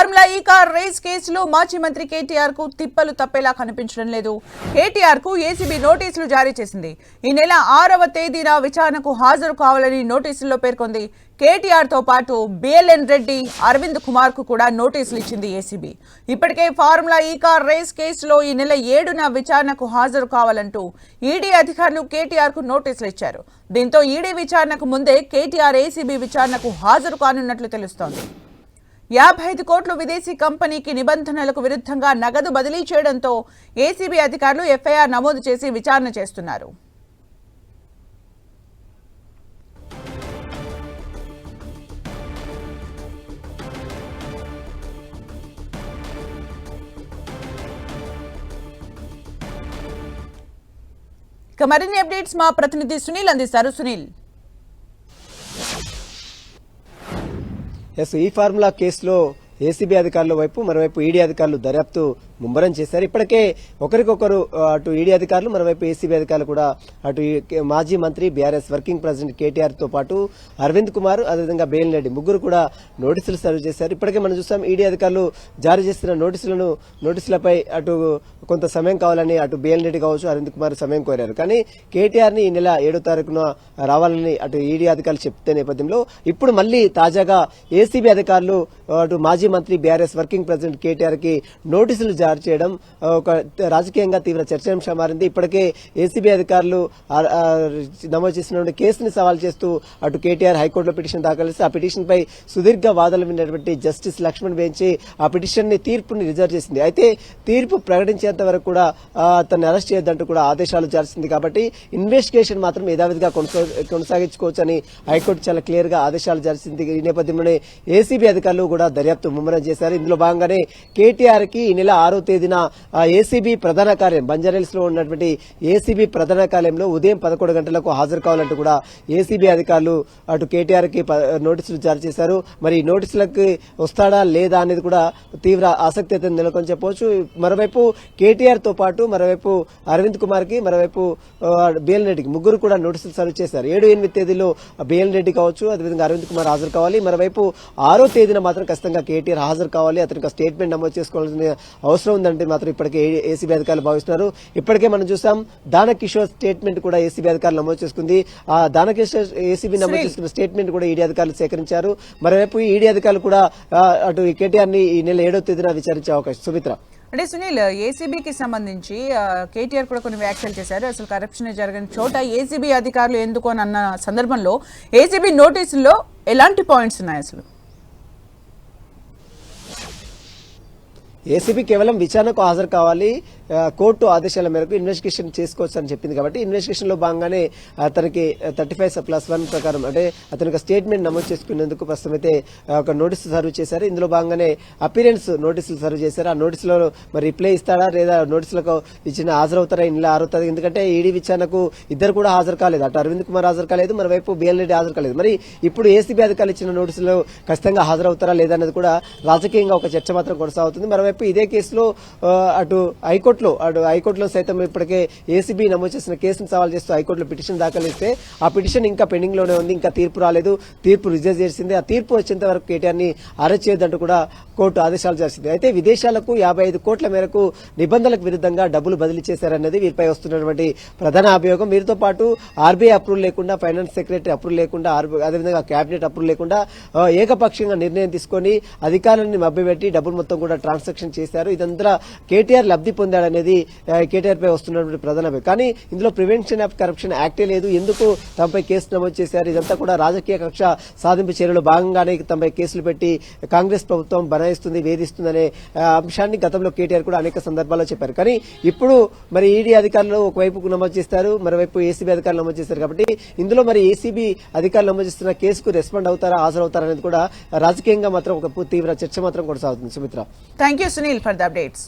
Formula ఈ car race కేసులో మాజీ మంత్రి కేటీఆర్ కు తిప్పలు తప్పేలా కనిపించడం లేదు. కేటీఆర్ కు ఏసీబీ నోటీసులు జారీ చేసింది. ఈ నెల 6వ తేదీన విచారణకు హాజరు కావాలని నోటీసుల్లో పేర్కొంది. కేటీఆర్ తో పాటు బిఎల్ఎన్ రెడ్డి, అరవింద్ కుమార్ కు కూడా నోటీసులు ఇచ్చింది ఏసీబీ. ఇప్పటికే ఫార్ములా ఈ కార్ రేస్ కేసులో ఈ నెల 7న విచారణకు హాజరు కావాలంటూ ఈడీ అధికారులు కేటీఆర్ కు నోటీసులు ఇచ్చారు. దీంతో ఈడీ విచారణకు ముందే కేటీఆర్ ఏసీబీ విచారణకు హాజరు కానున్నట్లు తెలుస్తోంది. 55 కోట్లు విదేశీ కంపెనీకి నిబంధనలకు విరుద్ధంగా నగదు బదిలీ చేయడంతో ఏసీబీ అధికారులు ఎఫ్ఐఆర్ నమోదు చేసి విచారణ చేస్తున్నారు. ఇక మరిన్ని అప్డేట్స్ మా ప్రతినిధి సునీల్ అందిస్తారు. సునీల్, ఈ ఫార్ములా కేసులో ఏసీబీ అధికారుల వైపు మరోవైపు ఈడీ అధికారులు దర్యాప్తు ముమ్మరం చేశారు. ఇప్పటికే ఒకరికొకరు అటు ఈడీ అధికారులు మరోవైపు ఏసీబీ అధికారులు కూడా అటు మాజీ మంత్రి బీఆర్ఎస్ వర్కింగ్ ప్రెసిడెంట్ కేటీఆర్ తో పాటు అరవింద్ కుమార్, అదేవిధంగా బిఎల్ఎన్ రెడ్డి ముగ్గురు కూడా నోటీసులు సర్వ్ చేశారు. ఇప్పటికే మనం చూసాం ఈడీ అధికారులు జారీ చేసిన నోటీసులపై అటు కొంత సమయం కావాలని అటు బిఎల్ఎన్ రెడ్డి కావచ్చు, అరవింద్ కుమార్ సమయం కోరారు. కానీ కేటీఆర్ ని ఈ నెల 7వ తారీఖున రావాలని అటు ఈడీ అధికారులు చెప్తే నేపథ్యంలో ఇప్పుడు మళ్లీ తాజాగా ఏసీబీ అధికారులు అటు మాజీ మంత్రి బీఆర్ఎస్ వర్కింగ్ ప్రెసిడెంట్ కేటీఆర్ కి నోటీసులు జారీ చేయడం ఒక రాజకీయంగా తీవ్ర చర్చాంశం మారింది. ఇప్పటికే ఏసీబీ అధికారులు నమోదు చేసినటువంటి కేసుని సవాల్ చేస్తూ అటు కేటీఆర్ హైకోర్టులో పిటిషన్ దాఖలు చేసి ఆ పిటిషన్ పై సుదీర్ఘ వాదనలు విన్నటువంటి జస్టిస్ లక్ష్మణ్ బెంచ్ ఆ పిటిషన్ ని తీర్పుని రిజర్వ్ చేసింది. అయితే తీర్పు ప్రకటించేంత వరకు కూడా అతన్ని అరెస్ట్ చేయొద్దంటూ కూడా ఆదేశాలు జారింది. కాబట్టి ఇన్వెస్టిగేషన్ మాత్రం యథావిధిగా కొనసాగించుకోవచ్చని హైకోర్టు చాలా క్లియర్ గా ఆదేశాలు జారింది. ఈ నేపథ్యంలోనే ఏసీబీ అధికారులు కూడా దర్యాప్తు ముమ్మరం చేశారు. ఇందులో భాగంగానే కేటీఆర్ కి ఈ నెల 6వ తేదీన ఏసీబీ ప్రధాన కార్యాలయం బంజారాహిల్స్ లో ఉన్నటువంటి ఏసీబీ ప్రధాన కార్యాలయంలో ఉదయం 11 గంటలకు హాజరు కావాలంటూ కూడా ఏసీబీ అధికారులు అటు కేటీఆర్ కి నోటీసులు జారీ చేశారు. మరి ఈ నోటీసులకు వస్తాడా లేదా అనేది కూడా తీవ్ర ఆసక్తి అయితే నెలకొని చెప్పవచ్చు. మరోవైపు కేటీఆర్ తో పాటు మరోవైపు అరవింద్ కుమార్ కి, మరోవైపు బిఎల్ఎన్ రెడ్డికి ముగ్గురు కూడా నోటీసులు సర్వ్ చేశారు. 7-8 తేదీలో బిఎల్ఎన్ రెడ్డి కావచ్చు, అదేవిధంగా అరవింద్ కుమార్ హాజరు కావాలి. మరోవైపు 6వ తేదీన మాత్రం ఖచ్చితంగా కేటీఆర్ హాజరు కావాలి, అతనికి స్టేట్మెంట్ నమోదు చేసుకోవాల్సిన అవసరం ఉందంటే మాత్రం ఇప్పటికే ఏసీబీ అధికారులు భావిస్తున్నారు. ఇప్పటికే మనం చూసాం దానకిషోర్ స్టేట్మెంట్ కూడా ఏసీబీ అధికారులు నమోదు చేసుకుంది. ఆ దానకిషోర్ ఏసీబీ నమోదు చేసుకున్న స్టేట్మెంట్ కూడా ఈడీ అధికారులు సేకరించారు. మరోవైపు ఈడీ అధికారులు కూడా అటు కేటీఆర్ ని ఈ నెల 7వ తేదీన విచారించే అవకాశం. సుమిత్ర, అంటే సునీల్, ఏసీబీకి సంబంధించి కేటీఆర్ కూడా కొన్ని వ్యాఖ్యలు చేశారు. అసలు కరప్షన్ జరిగిన చోట ఏసీబీ అధికారులు ఎందుకు అని అన్న సందర్భంలో ఏసీబీ నోటీసుల్లో ఎలాంటి పాయింట్స్ ఉన్నాయి? అసలు ఏసీబీ కేవలం విచారణకు హాజరు కావాలి, కోర్టు ఆదేశాల మేరకు ఇన్వెస్టిగేషన్ చేసుకోవచ్చు అని చెప్పింది. కాబట్టి ఇన్వెస్టిగేషన్ లో భాగంగానే అతనికి 35+1 ప్రకారం అంటే అతనికి స్టేట్మెంట్ నమోదు చేసుకునేందుకు ప్రస్తుతం అయితే ఒక నోటీసు సర్వ్ చేశారు. ఇందులో భాగంగానే అపీరెన్స్ నోటీసులు సర్వ్ చేశారు. ఆ నోటీసులో మరి రిప్లై ఇస్తాడా లేదా నోటీసులకు ఇచ్చిన హాజరవుతారా ఈ నెల 6వ తారీఖు? ఎందుకంటే ఈడీ విచారణకు ఇద్దరు కూడా హాజరు కాలేదు. అటు అరవింద్ కుమార్ హాజరు కాలేదు, మరోవైపు బిఎల్ఎన్ రెడ్డి హాజరు కాలేదు. మరి ఇప్పుడు ఏసీబీ అధికారులు ఇచ్చిన నోటీసులు ఖచ్చితంగా హాజరవుతారా లేదా అనేది కూడా రాజకీయంగా ఒక చర్చ మాత్రం కొనసాగుతుంది. మరోవైపు ఇదే కేసులో అటు హైకోర్టులో సైతం ఇప్పటికే ఏసీబీ నమోదు చేసిన కేసును సవాల్ చేస్తూ హైకోర్టులో పిటిషన్ దాఖలు చేస్తే ఆ పిటిషన్ ఇంకా పెండింగ్ లోనే ఉంది. ఇంకా తీర్పు రాలేదు. తీర్పు రిజర్వ్ చేసింది. ఆ తీర్పు వచ్చేంత వరకు కేటీఆర్ ని అరెస్ట్ చేయొద్దంటూ కూడా కోర్టు ఆదేశాలు చేసింది. అయితే విదేశాలకు 55 కోట్ల మేరకు నిబంధనలకు విరుద్ధంగా డబ్బులు బదిలీ చేశారన్నది వీరిపై వస్తున్నటువంటి ప్రధాన అభియోగం. వీరితో పాటు ఆర్బీఐ అప్రూవల్ లేకుండా, ఫైనాన్స్ సెక్రటరీ అప్రూవల్ లేకుండా, అదేవిధంగా కేబినెట్ అప్రూవల్ లేకుండా ఏకపక్షంగా నిర్ణయం తీసుకుని అధికారులను మభ్యపెట్టి డబ్బులు మొత్తం కూడా ట్రాన్సాక్షన్ చేశారు. ఇదంతా కేటీఆర్ లబ్ధి పొందాడనేది కేటీఆర్ పై వస్తున్నటువంటి ప్రధాన. కానీ ఇందులో ప్రివెన్షన్ ఆఫ్ కరప్షన్ యాక్టే లేదు. ఎందుకు తమపై కేసు నమోదు చేశారు? ఇదంతా కూడా రాజకీయ కక్ష సాధింపు చర్యలో భాగంగానే తమపై కేసులు పెట్టి కాంగ్రెస్ ప్రభుత్వం బనాయిస్తుంది, వేధిస్తుందనే అంశాన్ని గతంలో కేటీఆర్ కూడా అనేక సందర్భాల్లో చెప్పారు. కానీ ఇప్పుడు మరి ఈడీ అధికారులు ఒకవైపు నమోదు చేస్తారు, మరోవైపు ఏసీబీ అధికారులు నమోదు చేశారు. కాబట్టి ఇందులో మరి ఏసీబీ అధికారులు నమోదు చేస్తున్న కేసుకు రెస్పాండ్ అవుతారా, హాజరవుతారా అనేది కూడా రాజకీయంగా మాత్రం ఒక తీవ్ర చర్చ మాత్రం కొనసాగుతుంది. Sumitra, thank you Sunil for the updates.